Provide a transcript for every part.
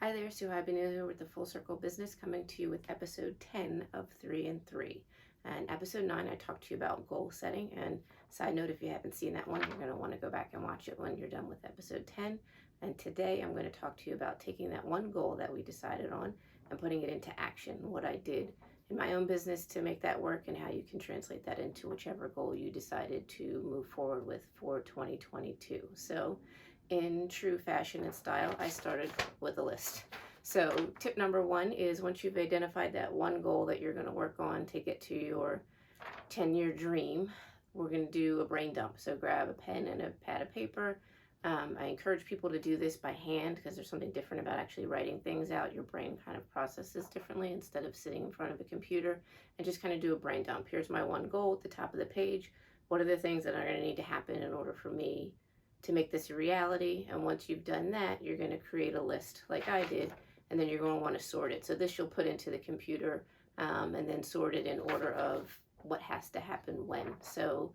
Hi there, Sue Hyben here with the Full Circle Business, coming to you with episode 10 of 3 and 3. And episode 9, I talked to you about goal setting. And side note, if you haven't seen that one, you're going to want to go back and watch it when you're done with episode 10. And today I'm going to talk to you about taking that one goal that we decided on and putting it into action, what I did in my own business to make that work, and how you can translate that into whichever goal you decided to move forward with for 2022. So in true fashion and style, I started with a list. So tip number one is, once you've identified that one goal that you're going to work on to get to your 10-year dream, we're going to do a brain dump. So grab a pen and a pad of paper. I encourage people to do this by hand because there's something different about actually writing things out. Your brain kind of processes differently instead of sitting in front of a computer, and just kind of do a brain dump. Here's my one goal at the top of the page. What are the things that are going to need to happen in order for me to make this a reality? And once you've done that, you're going to create a list like I did, and then you're going to want to sort it. So this you'll put into the computer, and then sort it in order of what has to happen when. So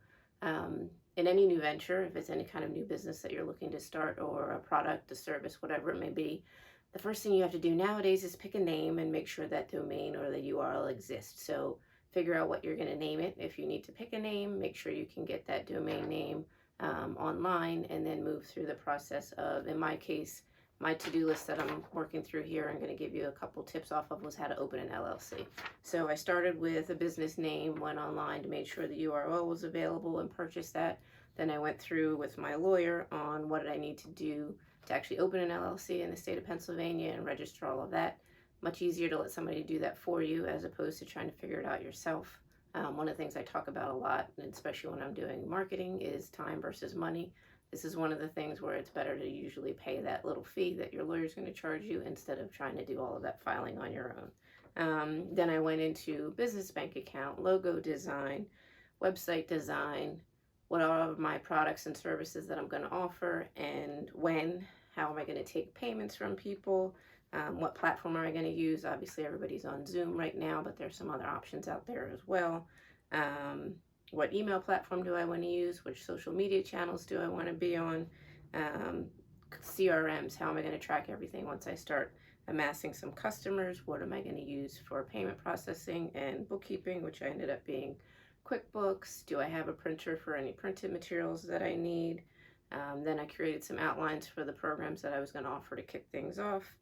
in any new venture, if it's any kind of new business that you're looking to start, or a product, a service, whatever it may be, the first thing you have to do nowadays is pick a name and make sure that domain or the URL exists. So figure out what you're going to name it. If you need to pick a name, make sure you can get that domain name online, and then move through the process of, in my case, my to-do list that I'm working through here, I'm going to give you a couple tips off of, was how to open an LLC. So I started with a business name, went online to make sure the URL was available and purchased that. Then I went through with my lawyer on what did I need to do to actually open an LLC in the state of Pennsylvania and register all of that. Much easier to let somebody do that for you as opposed to trying to figure it out yourself. One of the things I talk about a lot, and especially when I'm doing marketing, is time versus money. This is one of the things where it's better to usually pay that little fee that your lawyer's going to charge you instead of trying to do all of that filing on your own. Then I went into business bank account, logo design, website design, what are my products and services that I'm going to offer, and when, how am I going to take payments from people, what platform am I going to use? Obviously, everybody's on Zoom right now, but there's some other options out there as well. What email platform do I want to use? Which social media channels do I want to be on? CRMs, how am I going to track everything once I start amassing some customers? What am I going to use for payment processing and bookkeeping, which I ended up being QuickBooks? Do I have a printer for any printed materials that I need? Then I created some outlines for the programs that I was going to offer to kick things off.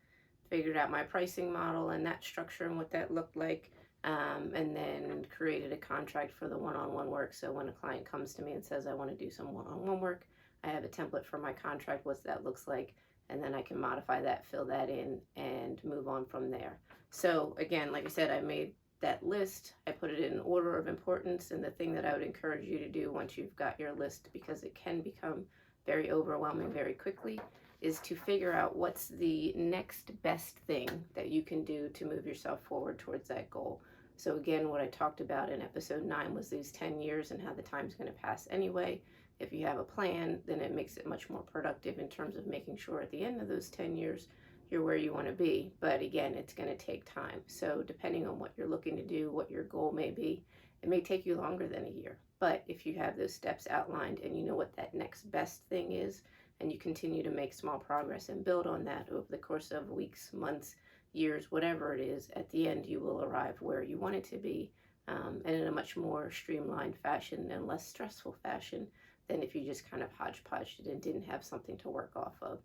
Figured out my pricing model and that structure and what that looked like, and then created a contract for the one-on-one work. So when a client comes to me and says, I want to do some one-on-one work, I have a template for my contract, what that looks like, and then I can modify that, fill that in, and move on from there. So again, like I said, I made that list, I put it in order of importance, and the thing that I would encourage you to do once you've got your list, because it can become very overwhelming very quickly, is to figure out what's the next best thing that you can do to move yourself forward towards that goal. So again, what I talked about in episode 9 was these 10 years and how the time's going to pass anyway. If you have a plan, then it makes it much more productive in terms of making sure at the end of those 10 years, you're where you want to be. But again, it's going to take time. So depending on what you're looking to do, what your goal may be, it may take you longer than a year. But if you have those steps outlined and you know what that next best thing is, and you continue to make small progress and build on that over the course of weeks, months, years, whatever it is, at the end you will arrive where you want it to be, and in a much more streamlined fashion and less stressful fashion than if you just kind of hodgepodged it and didn't have something to work off of.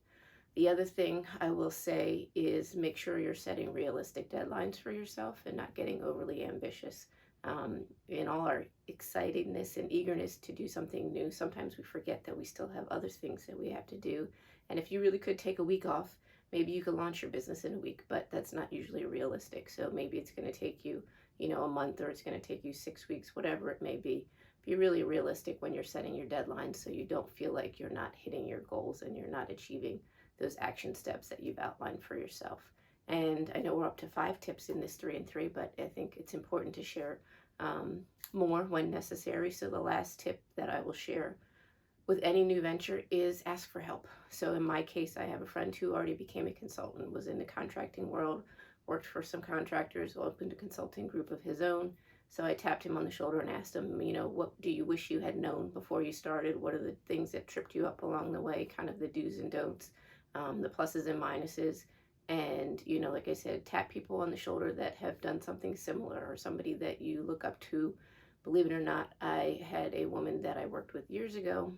The other thing I will say is make sure you're setting realistic deadlines for yourself and not getting overly ambitious. In all our excitedness and eagerness to do something new, sometimes we forget that we still have other things that we have to do. And if you really could take a week off, maybe you could launch your business in a week, but that's not usually realistic. So maybe it's going to take you, a month, or it's going to take you 6 weeks, whatever it may be. Be really realistic when you're setting your deadlines so you don't feel like you're not hitting your goals and you're not achieving those action steps that you've outlined for yourself. And I know we're up to 5 tips in this 3 and 3, but I think it's important to share more when necessary. So the last tip that I will share with any new venture is ask for help. So in my case, I have a friend who already became a consultant, was in the contracting world, worked for some contractors, opened a consulting group of his own. So I tapped him on the shoulder and asked him, what do you wish you had known before you started? What are the things that tripped you up along the way, kind of the do's and don'ts, the pluses and minuses? And, you know, like I said, tap people on the shoulder that have done something similar or somebody that you look up to. Believe it or not, I had a woman that I worked with years ago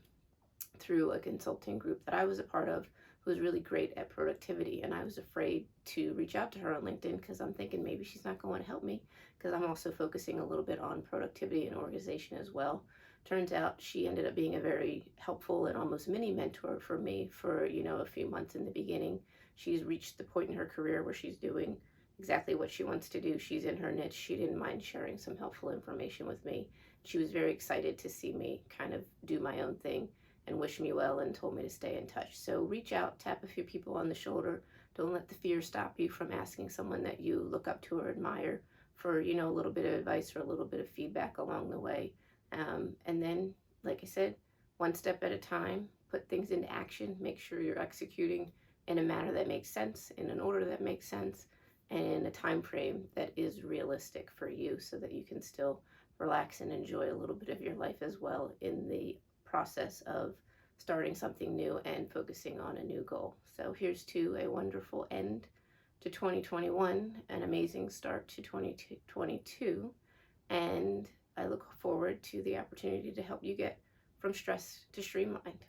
through a consulting group that I was a part of who was really great at productivity. And I was afraid to reach out to her on LinkedIn because I'm thinking maybe she's not going to help me, because I'm also focusing a little bit on productivity and organization as well. Turns out she ended up being a very helpful and almost mini mentor for me for, you know, a few months in the beginning. She's reached the point in her career where she's doing exactly what she wants to do. She's in her niche. She didn't mind sharing some helpful information with me. She was very excited to see me kind of do my own thing and wish me well and told me to stay in touch. So reach out, tap a few people on the shoulder. Don't let the fear stop you from asking someone that you look up to or admire for, you know, a little bit of advice or a little bit of feedback along the way. And then, like I said, one step at a time, put things into action, make sure you're executing in a manner that makes sense, in an order that makes sense, and in a time frame that is realistic for you so that you can still relax and enjoy a little bit of your life as well in the process of starting something new and focusing on a new goal. So here's to a wonderful end to 2021, an amazing start to 2022, and I look forward to the opportunity to help you get from stress to streamlined.